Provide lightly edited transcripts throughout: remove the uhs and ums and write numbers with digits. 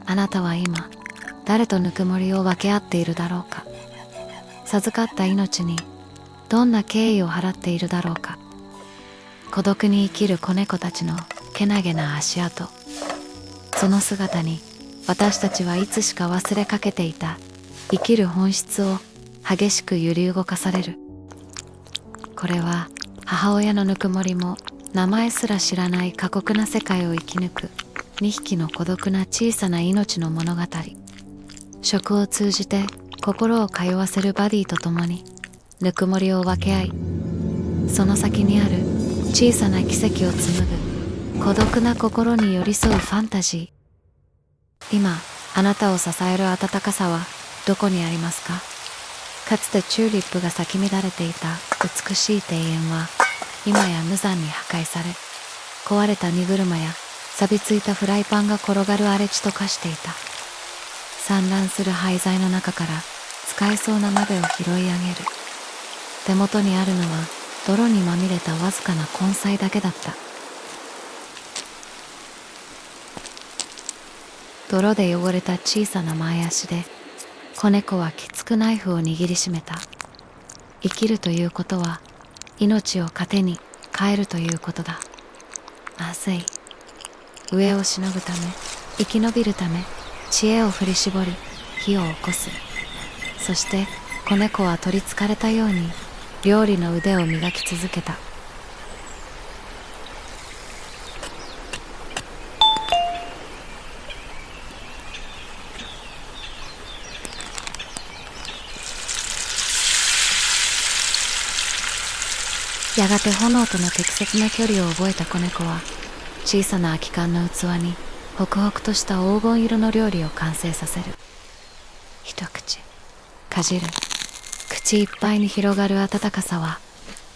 あなたは今誰とぬくもりを分け合っているだろうか。授かった命にどんな敬意を払っているだろうか。孤独に生きる子猫たちのけなげな足跡、その姿に私たちはいつしか忘れかけていた生きる本質を激しく揺り動かされる。これは母親のぬくもりも名前すら知らない過酷な世界を生き抜く2匹の孤独な小さな命の物語。食を通じて心を通わせるバディと共にぬくもりを分け合い、その先にある小さな奇跡を紡ぐ孤独な心に寄り添うファンタジー。今あなたを支える温かさはどこにありますか。かつてチューリップが咲き乱れていた美しい庭園は今や無残に破壊され、壊れた荷車や錆びついたフライパンが転がる荒れ地と化していた。散乱する廃材の中から使えそうな鍋を拾い上げる。手元にあるのは泥にまみれたわずかな根菜だけだった。泥で汚れた小さな前足で子猫はきつくナイフを握りしめた。生きるということは命を糧に変えるということだ。まずい。飢えをしのぐため、生き延びるため、知恵を振り絞り火を起こす。そして子猫は取りつかれたように料理の腕を磨き続けた。やがて炎との適切な距離を覚えた子猫は小さな空き缶の器にホクホクとした黄金色の料理を完成させる。一口かじる。口いっぱいに広がる温かさは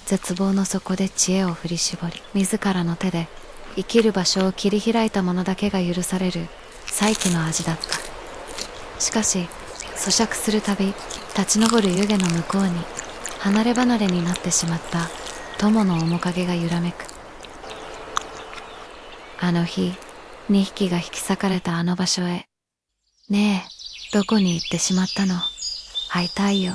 絶望の底で知恵を振り絞り、自らの手で生きる場所を切り開いた者だけが許される再起の味だった。しかし咀嚼するたび立ち上る湯気の向こうに離れ離れになってしまった友の面影が揺らめく。あの日2匹が引き裂かれたあの場所へ。ねえ、どこに行ってしまったの。会いたいよ。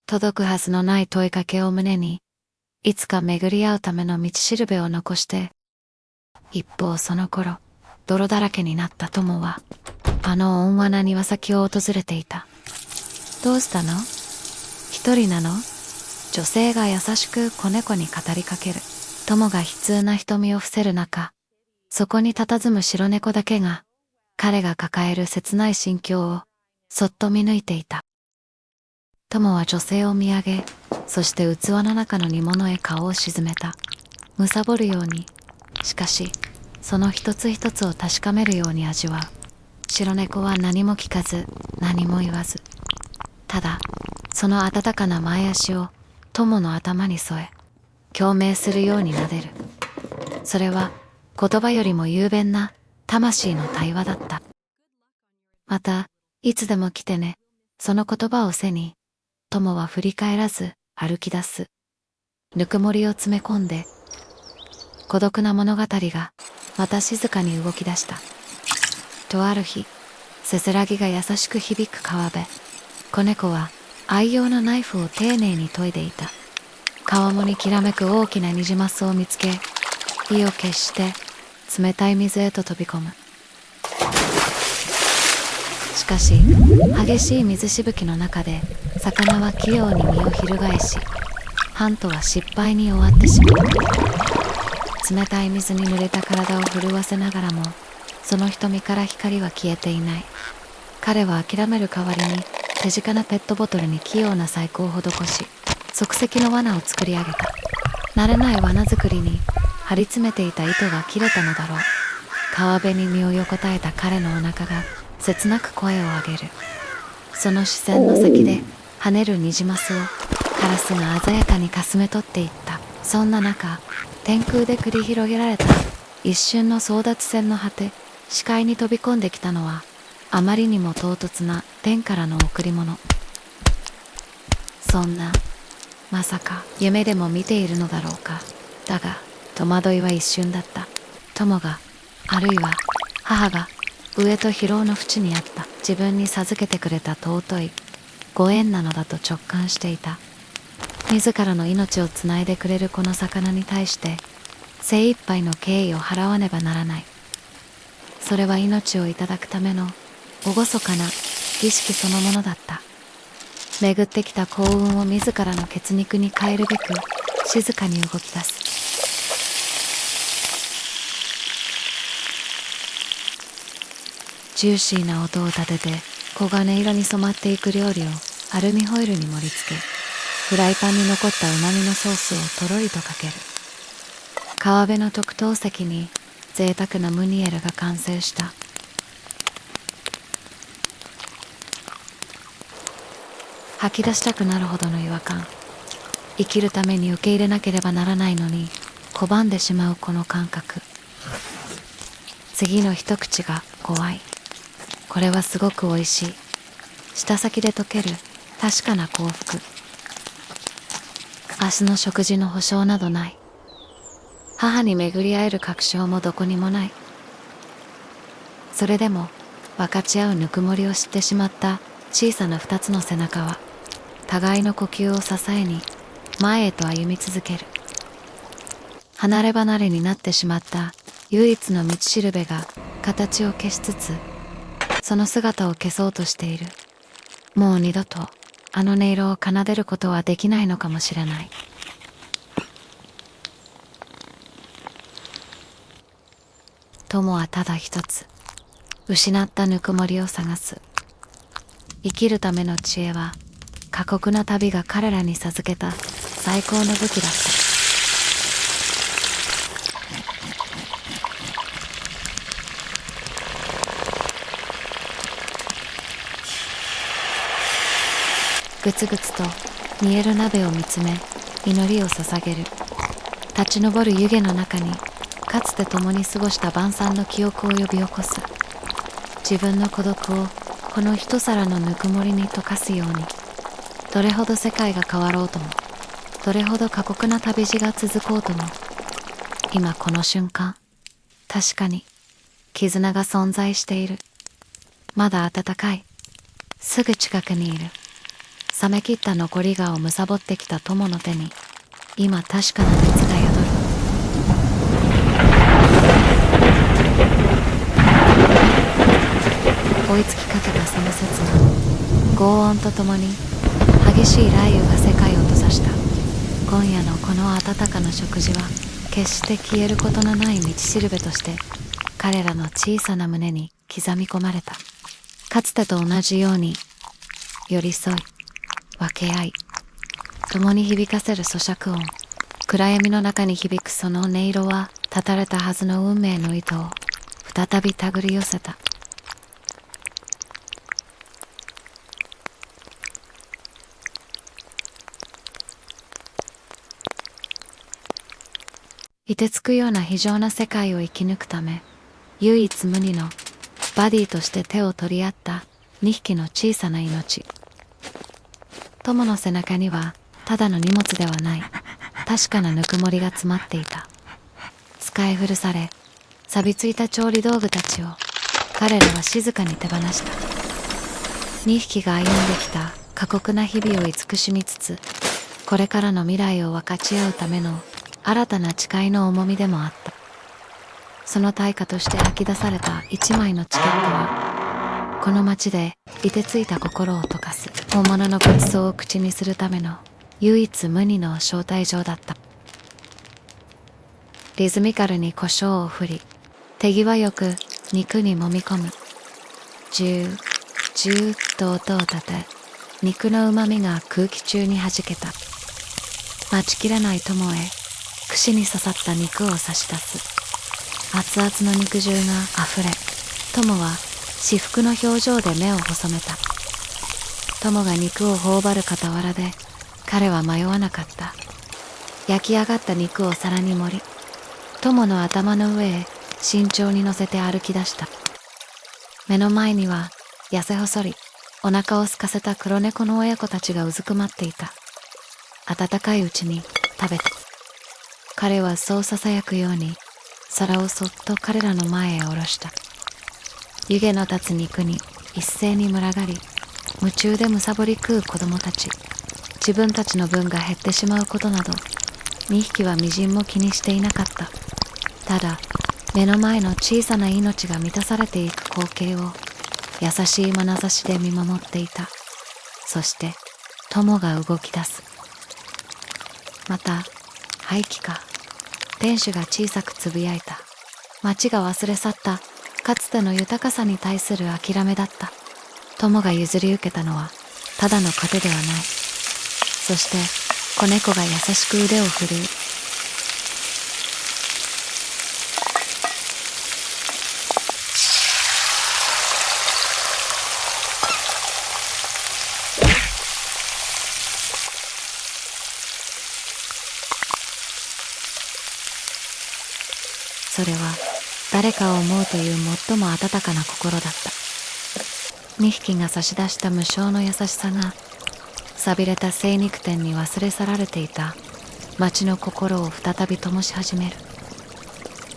届くはずのない問いかけを胸に、いつか巡り合うための道しるべを残して。一方その頃、泥だらけになった友はあの温和な庭先を訪れていた。どうしたの？一人なの？女性が優しく子猫に語りかける。友が悲痛な瞳を伏せる中、そこに佇む白猫だけが彼が抱える切ない心境をそっと見抜いていた。友は女性を見上げ、そして器の中の煮物へ顔を沈めた。貪るように、しかしその一つ一つを確かめるように味わう。白猫は何も聞かず何も言わず、ただその温かな前足を友の頭に添え共鳴するように撫でる。それは言葉よりも雄弁な魂の対話だった。またいつでも来てね。その言葉を背に友は振り返らず歩き出す。ぬくもりを詰め込んで孤独な物語がまた静かに動き出した。とある日、せせらぎが優しく響く川辺。子猫は愛用のナイフを丁寧に研いでいた。川面にきらめく大きなニジマスを見つけ、火を消して冷たい水へと飛び込む。しかし激しい水しぶきの中で魚は器用に身を翻し、ハントは失敗に終わってしまう。冷たい水に濡れた体を震わせながらもその瞳から光は消えていない。彼は諦める代わりに手近なペットボトルに器用な細工を施し、即席の罠を作り上げた。慣れない罠作りに張り詰めていた糸が切れたのだろう。川辺に身を横たえた彼のお腹が切なく声を上げる。その視線の先で跳ねるニジマスをカラスが鮮やかにかすめ取っていった。そんな中、天空で繰り広げられた一瞬の争奪戦の果て、視界に飛び込んできたのはあまりにも唐突な天からの贈り物。そんな、まさか夢でも見ているのだろうか。だが戸惑いは一瞬だった。友が、あるいは母が上と疲労の淵にあった。自分に授けてくれた尊いご縁なのだと直感していた。自らの命をつないでくれるこの魚に対して精一杯の敬意を払わねばならない。それは命をいただくための厳かな儀式そのものだった。巡ってきた幸運を自らの血肉に変えるべく静かに動き出す。ジューシーな音を立てて黄金色に染まっていく料理をアルミホイルに盛り付け、フライパンに残った旨味のソースをとろりとかける。川辺の特等席に贅沢なムニエルが完成した。吐き出したくなるほどの違和感。生きるために受け入れなければならないのに拒んでしまうこの感覚。次の一口が怖い。これはすごくおいしい。舌先で溶ける確かな幸福。明日の食事の保証などない。母に巡り会える確証もどこにもない。それでも分かち合うぬくもりを知ってしまった小さな二つの背中は互いの呼吸を支えに前へと歩み続ける。離れ離れになってしまった唯一の道しるべが形を消しつつその姿を消そうとしている。もう二度とあの音色を奏でることはできないのかもしれない。友はただ一つ、失ったぬくもりを探す。生きるための知恵は過酷な旅が彼らに授けた最高の武器だった。ぐつぐつと煮える鍋を見つめ祈りを捧げる。立ち上る湯気の中にかつて共に過ごした晩餐の記憶を呼び起こす。自分の孤独をこの一皿のぬくもりに溶かすように。どれほど世界が変わろうとも、どれほど過酷な旅路が続こうとも、今この瞬間、確かに絆が存在している。まだ温かい。すぐ近くにいる。冷め切った残り香を貪ってきた友の手に今確かな熱が宿る。追いつきかけたその刹那、轟音とともに激しい雷雨が世界を閉ざした。今夜のこの温かな食事は決して消えることのない道しるべとして彼らの小さな胸に刻み込まれた。かつてと同じように寄り添い分け合い共に響かせる咀嚼音。暗闇の中に響くその音色は断たれたはずの運命の糸を再び手繰り寄せた。凍てつくような非常な世界を生き抜くため唯一無二のバディとして手を取り合った2匹の小さな命。友の背中にはただの荷物ではない確かなぬくもりが詰まっていた。使い古され錆びついた調理道具たちを彼らは静かに手放した。2匹が歩んできた過酷な日々を慈しみつつこれからの未来を分かち合うための新たな誓いの重みでもあった。その対価として吐き出された1枚のチケットはこの街で凍てついた心を溶かす本物のごちそうを口にするための唯一無二の招待状だった。リズミカルに胡椒を振り手際よく肉に揉み込む。ジュージューと音を立て肉の旨みが空気中に弾けた。待ちきれない友へ串に刺さった肉を差し出す。熱々の肉汁があふれ友は至福の表情で目を細めた。友が肉を頬張る傍らで彼は迷わなかった。焼き上がった肉を皿に盛り友の頭の上へ慎重に乗せて歩き出した。目の前には痩せ細りお腹を空かせた黒猫の親子たちがうずくまっていた。温かいうちに食べて。彼はそうささやくように皿をそっと彼らの前へ下ろした。湯気の立つ肉に一斉に群がり、夢中でむさぼり食う子供たち。自分たちの分が減ってしまうことなど、2匹はみじんも気にしていなかった。ただ、目の前の小さな命が満たされていく光景を優しい眼差しで見守っていた。そして、友が動き出す。また、廃棄か。店主が小さくつぶやいた。町が忘れ去ったかつての豊かさに対する諦めだった。友が譲り受けたのはただの糧ではない。そして子猫が優しく腕を振るう。それは誰かを思うという最も温かな心だった。2匹が差し出した無償の優しさが、寂れた精肉店に忘れ去られていた町の心を再び灯し始める。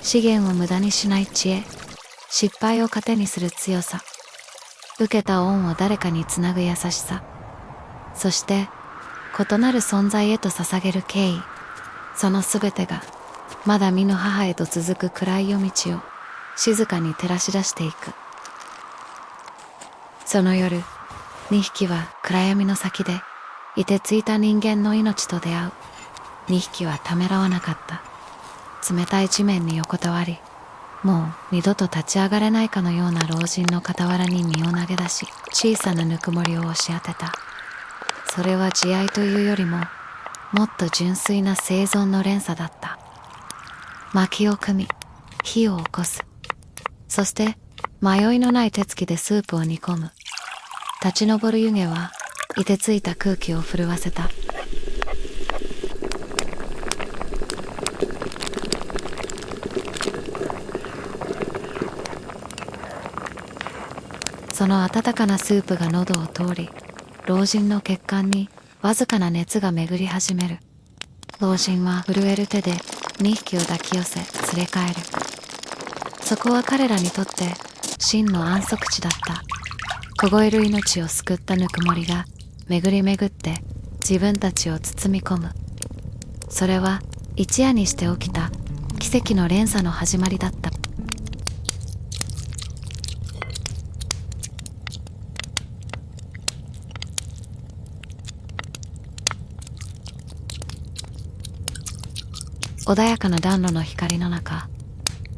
資源を無駄にしない知恵、失敗を糧にする強さ、受けた恩を誰かにつなぐ優しさ、そして異なる存在へと捧げる敬意、そのすべてがまだ見ぬ母へと続く暗い夜道を静かに照らし出していく。その夜、2匹は暗闇の先で凍てついた人間の命と出会う。2匹はためらわなかった。冷たい地面に横たわり、もう二度と立ち上がれないかのような老人の傍らに身を投げ出し、小さなぬくもりを押し当てた。それは慈愛というよりも、もっと純粋な生存の連鎖だった。薪を組み、火を起こす。そして、迷いのない手つきでスープを煮込む。立ち上る湯気は、凍てついた空気を震わせた。その温かなスープが喉を通り、老人の血管にわずかな熱が巡り始める。老人は震える手で2匹を抱き寄せ連れ帰る。そこは彼らにとって真の安息地だった。凍える命を救ったぬくもりが巡り巡って自分たちを包み込む。それは一夜にして起きた奇跡の連鎖の始まりだった。穏やかな暖炉の光の中、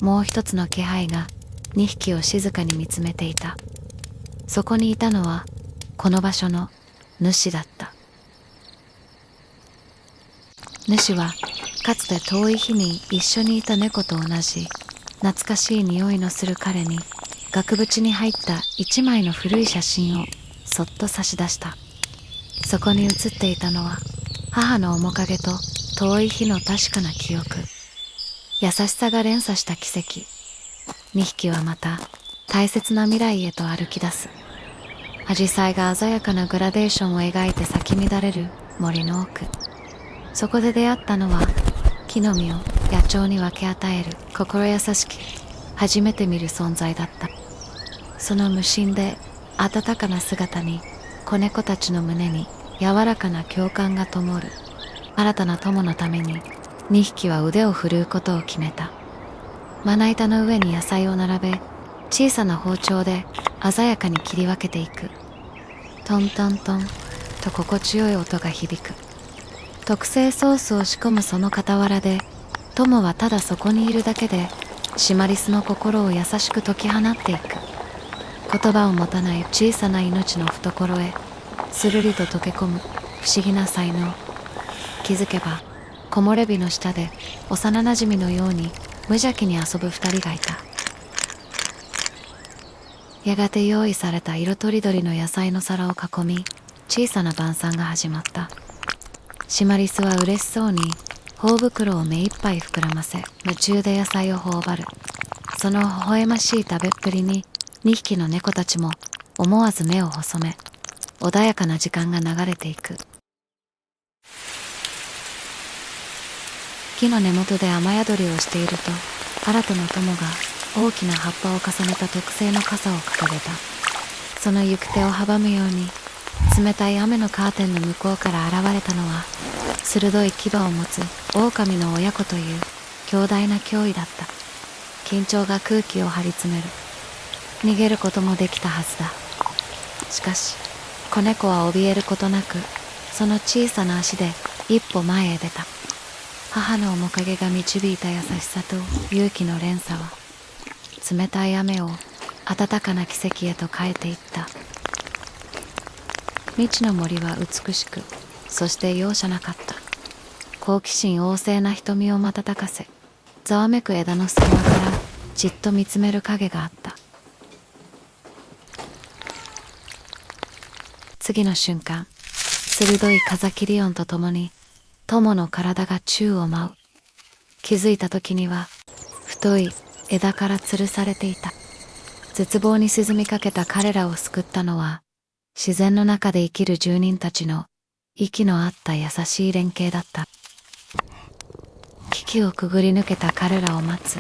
もう一つの気配が2匹を静かに見つめていた。そこにいたのはこの場所の主だった。主はかつて遠い日に一緒にいた猫と同じ懐かしい匂いのする彼に額縁に入った一枚の古い写真をそっと差し出した。そこに写っていたのは母の面影と遠い日の確かな記憶。優しさが連鎖した奇跡。2匹はまた大切な未来へと歩き出す。紫陽花が鮮やかなグラデーションを描いて咲き乱れる森の奥。そこで出会ったのは木の実を野鳥に分け与える心優しき初めて見る存在だった。その無心で温かな姿に子猫たちの胸に柔らかな共感が灯る。新たな友のために2匹は腕を振るうことを決めた。まな板の上に野菜を並べ、小さな包丁で鮮やかに切り分けていく。トントントンと心地よい音が響く。特製ソースを仕込むその傍らで、友はただそこにいるだけでシマリスの心を優しく解き放っていく。言葉を持たない小さな命の懐へするりと溶け込む不思議な才能。気づけば木漏れ日の下で幼なじみのように無邪気に遊ぶ2人がいた。やがて用意された色とりどりの野菜の皿を囲み、小さな晩餐が始まった。シマリスは嬉しそうに頬袋を目いっぱい膨らませ、夢中で野菜を頬張る。その微笑ましい食べっぷりに2匹の猫たちも思わず目を細め、穏やかな時間が流れていく。木の根元で雨宿りをしていると、新たな友が大きな葉っぱを重ねた特製の傘を掲げた。その行く手を阻むように冷たい雨のカーテンの向こうから現れたのは、鋭い牙を持つ狼の親子という強大な脅威だった。緊張が空気を張り詰める。逃げることもできたはずだ。しかし子猫は怯えることなく、その小さな足で一歩前へ出た。母の面影が導いた優しさと勇気の連鎖は、冷たい雨を暖かな奇跡へと変えていった。未知の森は美しく、そして容赦なかった。好奇心旺盛な瞳を瞬かせ、ざわめく枝の隙間からじっと見つめる影があった。次の瞬間、鋭い風切り音とともに友の体が宙を舞う。気づいた時には太い枝から吊るされていた。絶望に沈みかけた彼らを救ったのは、自然の中で生きる住人たちの息の合った優しい連携だった。危機をくぐり抜けた彼らを待つ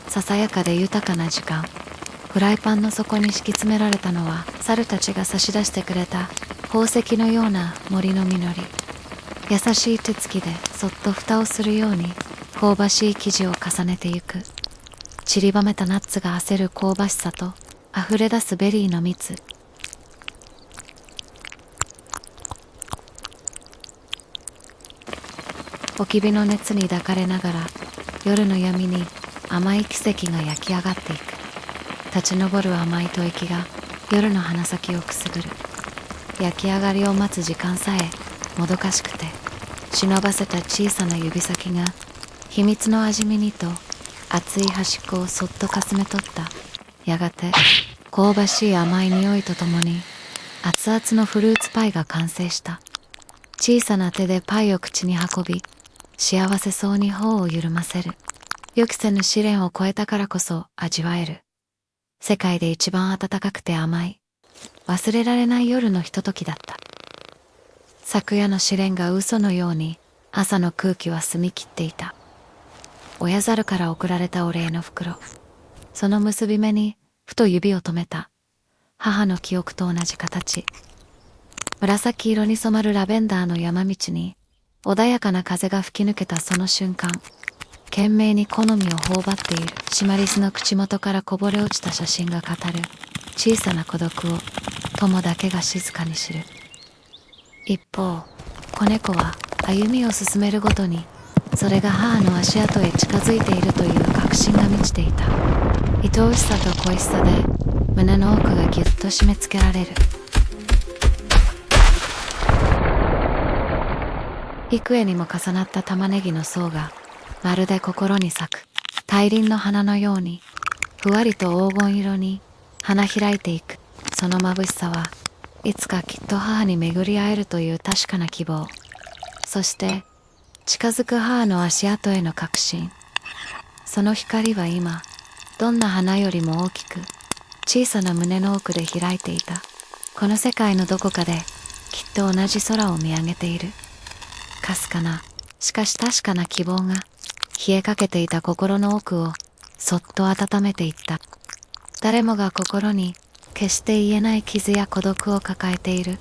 ささやかで豊かな時間。フライパンの底に敷き詰められたのは、猿たちが差し出してくれた宝石のような森の実り。優しい手つきでそっと蓋をするように香ばしい生地を重ねてゆく。散りばめたナッツが焦る香ばしさと溢れ出すベリーの蜜。焚き火の熱に抱かれながら、夜の闇に甘い奇跡が焼き上がっていく。立ち上る甘い吐息が夜の鼻先をくすぐる。焼き上がりを待つ時間さえもどかしくて、忍ばせた小さな指先が秘密の味見にと熱い端っこをそっとかすめ取った。やがて香ばしい甘い匂いとともに熱々のフルーツパイが完成した。小さな手でパイを口に運び、幸せそうに頬を緩ませる。予期せぬ試練を超えたからこそ味わえる、世界で一番暖かくて甘い、忘れられない夜のひとときだった。昨夜の試練が嘘のように朝の空気は澄み切っていた。親猿から送られたお礼の袋。その結び目にふと指を止めた。母の記憶と同じ形。紫色に染まるラベンダーの山道に穏やかな風が吹き抜けたその瞬間、懸命に好みを頬張っているシマリスの口元からこぼれ落ちた写真が語る小さな孤独を友だけが静かに知る。一方、子猫は歩みを進めるごとに、それが母の足跡へ近づいているという確信が満ちていた。愛おしさと恋しさで胸の奥がぎゅっと締め付けられる。幾重にも重なった玉ねぎの層がまるで心に咲く大輪の花のように、ふわりと黄金色に花開いていく。その眩しさはいつかきっと母に巡り会えるという確かな希望。そして近づく母の足跡への確信。その光は今、どんな花よりも大きく小さな胸の奥で開いていた。この世界のどこかできっと同じ空を見上げている。かすかな、しかし確かな希望が冷えかけていた心の奥をそっと温めていった。誰もが心に決して言えない傷や孤独を抱えている。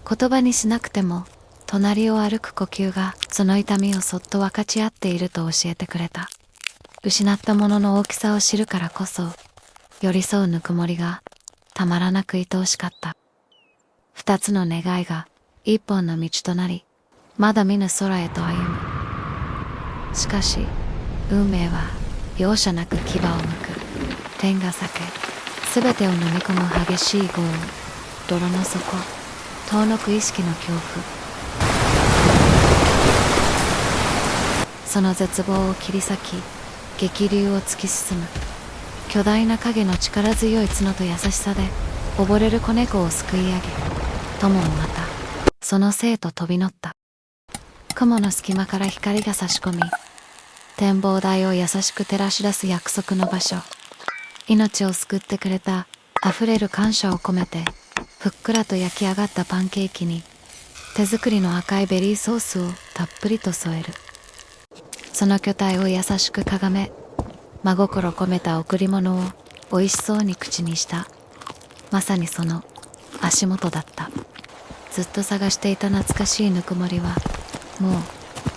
言葉にしなくても隣を歩く呼吸がその痛みをそっと分かち合っていると教えてくれた。失ったものの大きさを知るからこそ寄り添うぬくもりがたまらなく愛おしかった。二つの願いが一本の道となり、まだ見ぬ空へと歩む。しかし運命は容赦なく牙をむく。天が裂け、すべてを飲み込む激しい豪雨。泥の底、遠のく意識の恐怖。その絶望を切り裂き、激流を突き進む。巨大な影の力強い角と優しさで溺れる子猫をすくい上げ、友もまたその生と飛び乗った。雲の隙間から光が差し込み、展望台を優しく照らし出す約束の場所。命を救ってくれた溢れる感謝を込めて、ふっくらと焼き上がったパンケーキに手作りの赤いベリーソースをたっぷりと添える。その巨体を優しくかがめ、真心込めた贈り物を美味しそうに口にした。まさにその足元だった。ずっと探していた懐かしいぬくもりはもう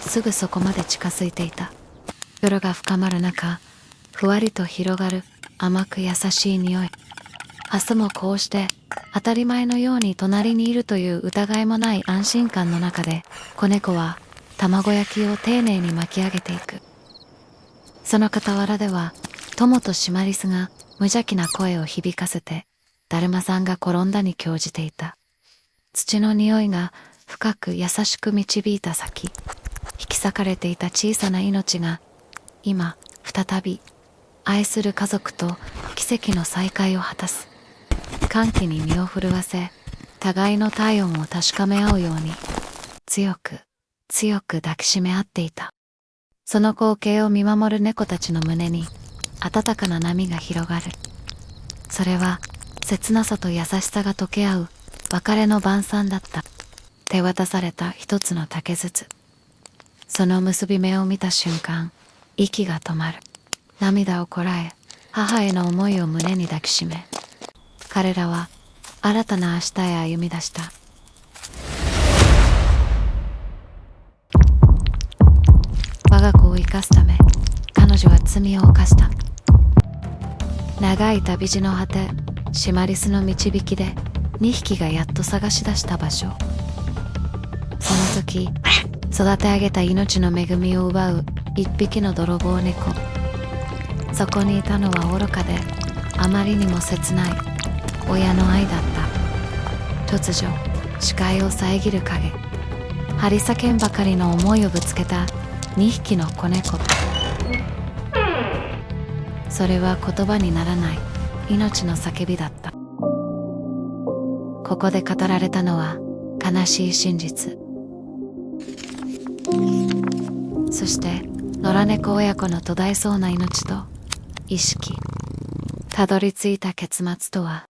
すぐそこまで近づいていた。夜が深まる中、ふわりと広がる甘く優しい匂い。明日もこうして当たり前のように隣にいるという疑いもない安心感の中で、子猫は卵焼きを丁寧に巻き上げていく。その傍らでは友とシマリスが無邪気な声を響かせて、だるまさんが転んだに興じていた。土の匂いが深く優しく導いた先、引き裂かれていた小さな命が今再び愛する家族と奇跡の再会を果たす。歓喜に身を震わせ、互いの体温を確かめ合うように強く強く抱きしめ合っていた。その光景を見守る猫たちの胸に温かな波が広がる。それは切なさと優しさが溶け合う別れの晩餐だった。手渡された一つの竹筒。その結び目を見た瞬間、息が止まる。涙をこらえ、母への思いを胸に抱きしめ、彼らは新たな明日へ歩み出した。我が子を生かすため、彼女は罪を犯した。長い旅路の果て、シマリスの導きで2匹がやっと探し出した場所。その時、育て上げた命の恵みを奪う1匹の泥棒猫。そこにいたのは愚かであまりにも切ない親の愛だった。突如視界を遮る影、張り裂けんばかりの思いをぶつけた2匹の子猫。それは言葉にならない命の叫びだった。ここで語られたのは悲しい真実。そして野良猫親子の途絶えそうな命と意識。たどり着いた結末とは。